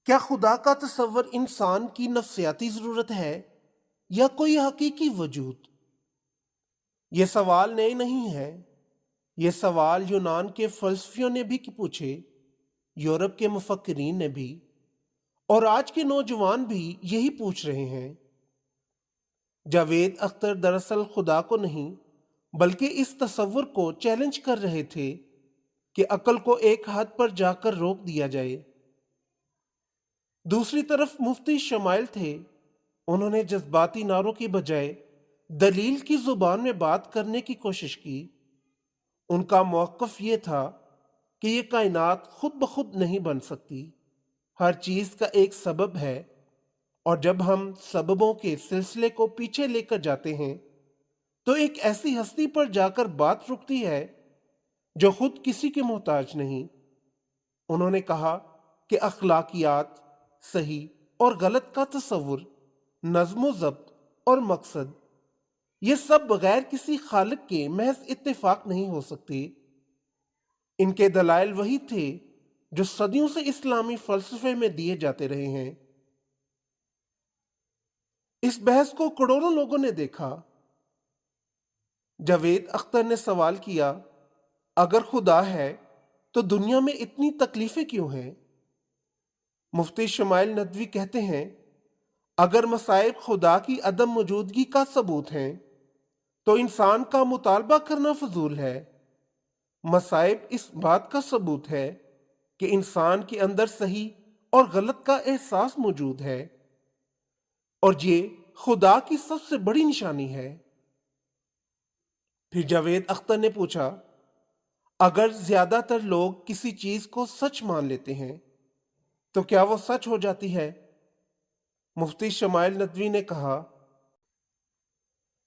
کیا خدا کا تصور انسان کی نفسیاتی ضرورت ہے یا کوئی حقیقی وجود؟ یہ سوال نئے نہیں ہے۔ یہ سوال یونان کے فلسفیوں نے بھی پوچھے، یورپ کے مفکرین نے بھی، اور آج کے نوجوان بھی یہی پوچھ رہے ہیں۔ جاوید اختر دراصل خدا کو نہیں بلکہ اس تصور کو چیلنج کر رہے تھے کہ عقل کو ایک حد پر جا کر روک دیا جائے۔ دوسری طرف مفتی شمائل تھے، انہوں نے جذباتی نعروں کی بجائے دلیل کی زبان میں بات کرنے کی کوشش کی۔ ان کا موقف یہ تھا کہ یہ کائنات خود بخود نہیں بن سکتی، ہر چیز کا ایک سبب ہے، اور جب ہم سببوں کے سلسلے کو پیچھے لے کر جاتے ہیں تو ایک ایسی ہستی پر جا کر بات رکتی ہے جو خود کسی کے محتاج نہیں۔ انہوں نے کہا کہ اخلاقیات، صحیح اور غلط کا تصور، نظم و ضبط اور مقصد، یہ سب بغیر کسی خالق کے محض اتفاق نہیں ہو سکتے۔ ان کے دلائل وہی تھے جو صدیوں سے اسلامی فلسفے میں دیے جاتے رہے ہیں۔ اس بحث کو کروڑوں لوگوں نے دیکھا۔ جاوید اختر نے سوال کیا، اگر خدا ہے تو دنیا میں اتنی تکلیفیں کیوں ہیں؟ مفتی شمائل ندوی کہتے ہیں، اگر مصائب خدا کی عدم موجودگی کا ثبوت ہیں تو انسان کا مطالبہ کرنا فضول ہے۔ مصائب اس بات کا ثبوت ہے کہ انسان کے اندر صحیح اور غلط کا احساس موجود ہے، اور یہ خدا کی سب سے بڑی نشانی ہے۔ پھر جاوید اختر نے پوچھا، اگر زیادہ تر لوگ کسی چیز کو سچ مان لیتے ہیں تو کیا وہ سچ ہو جاتی ہے؟ مفتی شمائل ندوی نے کہا،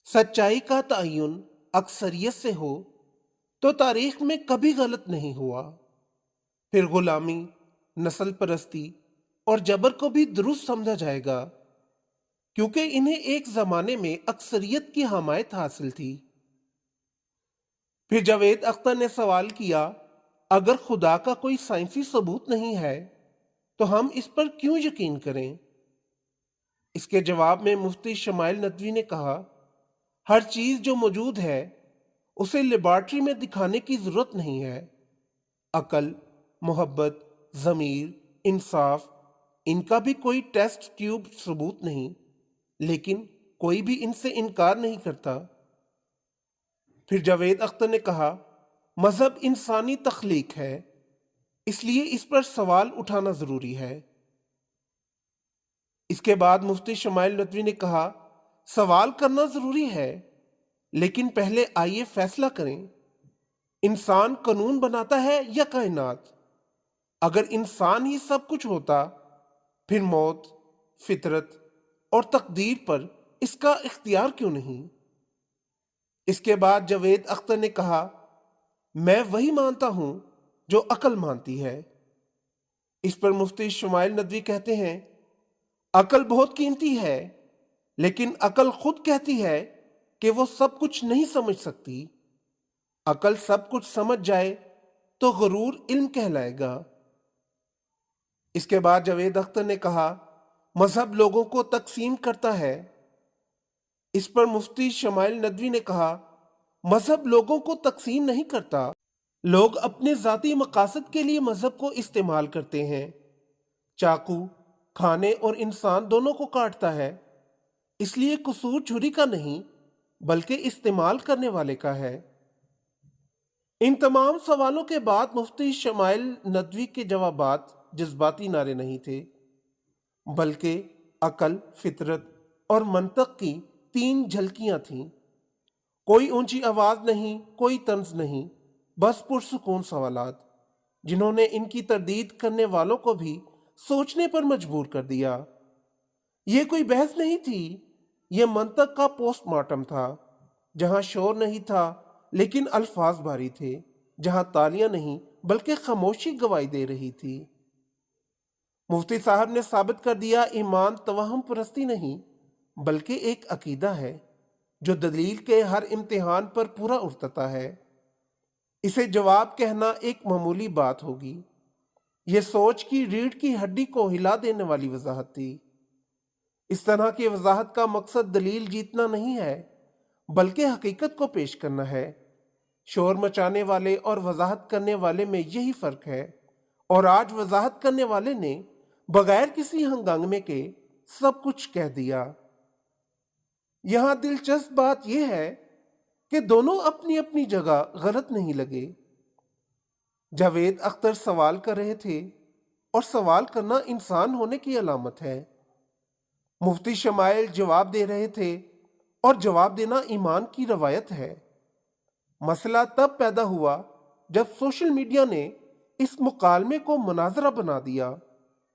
سچائی کا تعین اکثریت سے ہو تو تاریخ میں کبھی غلط نہیں ہوا، پھر غلامی، نسل پرستی اور جبر کو بھی درست سمجھا جائے گا، کیونکہ انہیں ایک زمانے میں اکثریت کی حمایت حاصل تھی۔ پھر جاوید اختر نے سوال کیا، اگر خدا کا کوئی سائنسی ثبوت نہیں ہے تو ہم اس پر کیوں یقین کریں؟ اس کے جواب میں مفتی شمائل ندوی نے کہا، ہر چیز جو موجود ہے اسے لیبارٹری میں دکھانے کی ضرورت نہیں ہے۔ عقل، محبت، ضمیر، انصاف، ان کا بھی کوئی ٹیسٹ ٹیوب ثبوت نہیں، لیکن کوئی بھی ان سے انکار نہیں کرتا۔ پھر جاوید اختر نے کہا، مذہب انسانی تخلیق ہے، اس لیے اس پر سوال اٹھانا ضروری ہے۔ اس کے بعد مفتی شمائل ندوی نے کہا، سوال کرنا ضروری ہے، لیکن پہلے آئیے فیصلہ کریں، انسان قانون بناتا ہے یا کائنات؟ اگر انسان ہی سب کچھ ہوتا، پھر موت، فطرت اور تقدیر پر اس کا اختیار کیوں نہیں؟ اس کے بعد جاوید اختر نے کہا، میں وہی مانتا ہوں جو عقل مانتی ہے۔ اس پر مفتی شمائل ندوی کہتے ہیں، عقل بہت قیمتی ہے، لیکن عقل خود کہتی ہے کہ وہ سب کچھ نہیں سمجھ سکتی۔ عقل سب کچھ سمجھ جائے تو غرور علم کہلائے گا۔ اس کے بعد جاوید اختر نے کہا، مذہب لوگوں کو تقسیم کرتا ہے۔ اس پر مفتی شمائل ندوی نے کہا، مذہب لوگوں کو تقسیم نہیں کرتا، لوگ اپنے ذاتی مقاصد کے لیے مذہب کو استعمال کرتے ہیں۔ چاقو کھانے اور انسان دونوں کو کاٹتا ہے، اس لیے قصور چھری کا نہیں بلکہ استعمال کرنے والے کا ہے۔ ان تمام سوالوں کے بعد مفتی شمائل ندوی کے جوابات جذباتی نعرے نہیں تھے، بلکہ عقل، فطرت اور منطق کی تین جھلکیاں تھیں۔ کوئی اونچی آواز نہیں، کوئی طنز نہیں، بس پرسکون سوالات، جنہوں نے ان کی تردید کرنے والوں کو بھی سوچنے پر مجبور کر دیا۔ یہ کوئی بحث نہیں تھی، یہ منطق کا پوسٹ مارٹم تھا، جہاں شور نہیں تھا لیکن الفاظ بھاری تھے، جہاں تالیاں نہیں بلکہ خاموشی گواہی دے رہی تھی۔ مفتی صاحب نے ثابت کر دیا، ایمان توہم پرستی نہیں بلکہ ایک عقیدہ ہے جو دلیل کے ہر امتحان پر پورا اترتا ہے۔ اسے جواب کہنا ایک معمولی بات ہوگی، یہ سوچ کی ریڑھ کی ہڈی کو ہلا دینے والی وضاحت تھی۔ اس طرح کی وضاحت کا مقصد دلیل جیتنا نہیں ہے، بلکہ حقیقت کو پیش کرنا ہے۔ شور مچانے والے اور وضاحت کرنے والے میں یہی فرق ہے، اور آج وضاحت کرنے والے نے بغیر کسی ہنگامے کے سب کچھ کہہ دیا۔ یہاں دلچسپ بات یہ ہے کہ دونوں اپنی اپنی جگہ غلط نہیں لگے۔ جاوید اختر سوال کر رہے تھے، اور سوال کرنا انسان ہونے کی علامت ہے۔ مفتی شمائل جواب دے رہے تھے، اور جواب دینا ایمان کی روایت ہے۔ مسئلہ تب پیدا ہوا جب سوشل میڈیا نے اس مکالمے کو مناظرہ بنا دیا،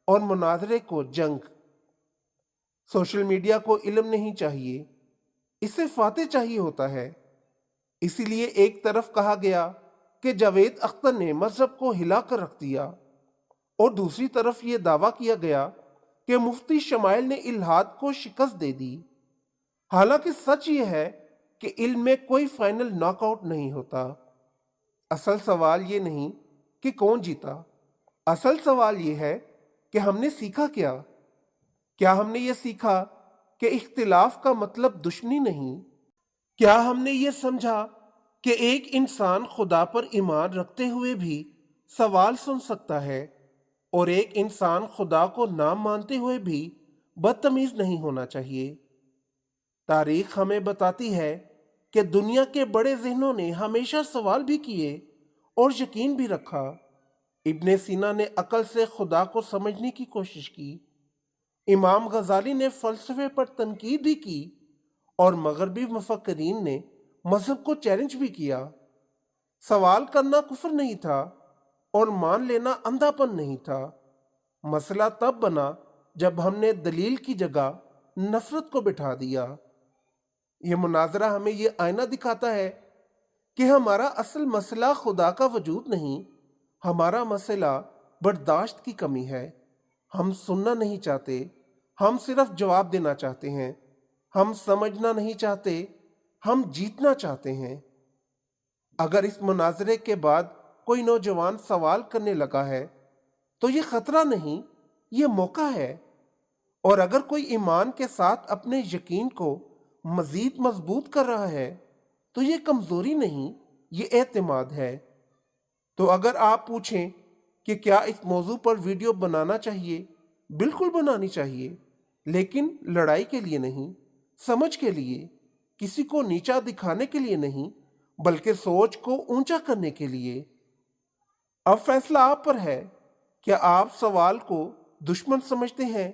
اور مناظرے کو جنگ۔ سوشل میڈیا کو علم نہیں چاہیے، اسے فاتح چاہیے ہوتا ہے۔ اسی لیے ایک طرف کہا گیا کہ جاوید اختر نے مذہب کو ہلا کر رکھ دیا، اور دوسری طرف یہ دعویٰ کیا گیا کہ مفتی شمائل نے الحاد کو شکست دے دی۔ حالانکہ سچ یہ ہے کہ علم میں کوئی فائنل ناک آؤٹ نہیں ہوتا۔ اصل سوال یہ نہیں کہ کون جیتا، اصل سوال یہ ہے کہ ہم نے سیکھا کیا؟ کیا ہم نے یہ سیکھا کہ اختلاف کا مطلب دشمنی نہیں؟ کیا ہم نے یہ سمجھا کہ ایک انسان خدا پر ایمان رکھتے ہوئے بھی سوال سن سکتا ہے، اور ایک انسان خدا کو نہ مانتے ہوئے بھی بدتمیز نہیں ہونا چاہیے؟ تاریخ ہمیں بتاتی ہے کہ دنیا کے بڑے ذہنوں نے ہمیشہ سوال بھی کیے اور یقین بھی رکھا۔ ابن سینا نے عقل سے خدا کو سمجھنے کی کوشش کی، امام غزالی نے فلسفے پر تنقید بھی کی، اور مغربی مفکرین نے مذہب کو چیلنج بھی کیا۔ سوال کرنا کفر نہیں تھا، اور مان لینا اندھا پن نہیں تھا۔ مسئلہ تب بنا جب ہم نے دلیل کی جگہ نفرت کو بٹھا دیا۔ یہ مناظرہ ہمیں یہ آئینہ دکھاتا ہے کہ ہمارا اصل مسئلہ خدا کا وجود نہیں، ہمارا مسئلہ برداشت کی کمی ہے۔ ہم سننا نہیں چاہتے، ہم صرف جواب دینا چاہتے ہیں۔ ہم سمجھنا نہیں چاہتے، ہم جیتنا چاہتے ہیں۔ اگر اس مناظرے کے بعد کوئی نوجوان سوال کرنے لگا ہے تو یہ خطرہ نہیں، یہ موقع ہے۔ اور اگر کوئی ایمان کے ساتھ اپنے یقین کو مزید مضبوط کر رہا ہے تو یہ کمزوری نہیں، یہ اعتماد ہے۔ تو اگر آپ پوچھیں کہ کیا اس موضوع پر ویڈیو بنانا چاہیے، بالکل بنانی چاہیے، لیکن لڑائی کے لیے نہیں، سمجھ کے لیے، کسی کو نیچا دکھانے کے لیے نہیں، بلکہ سوچ کو اونچا کرنے کے لیے۔ اب فیصلہ آپ پر ہے، کیا آپ سوال کو دشمن سمجھتے ہیں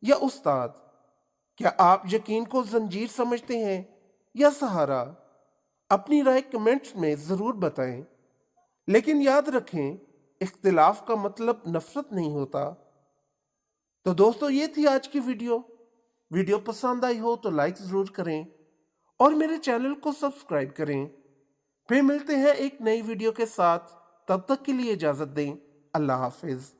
یا استاد؟ کیا آپ یقین کو زنجیر سمجھتے ہیں یا سہارا؟ اپنی رائے کمنٹس میں ضرور بتائیں، لیکن یاد رکھیں اختلاف کا مطلب نفرت نہیں ہوتا۔ تو دوستو، یہ تھی آج کی ویڈیو پسند آئی ہو تو لائک ضرور کریں، اور میرے چینل کو سبسکرائب کریں۔ پھر ملتے ہیں ایک نئی ویڈیو کے ساتھ، تب تک کے لیے اجازت دیں۔ اللہ حافظ۔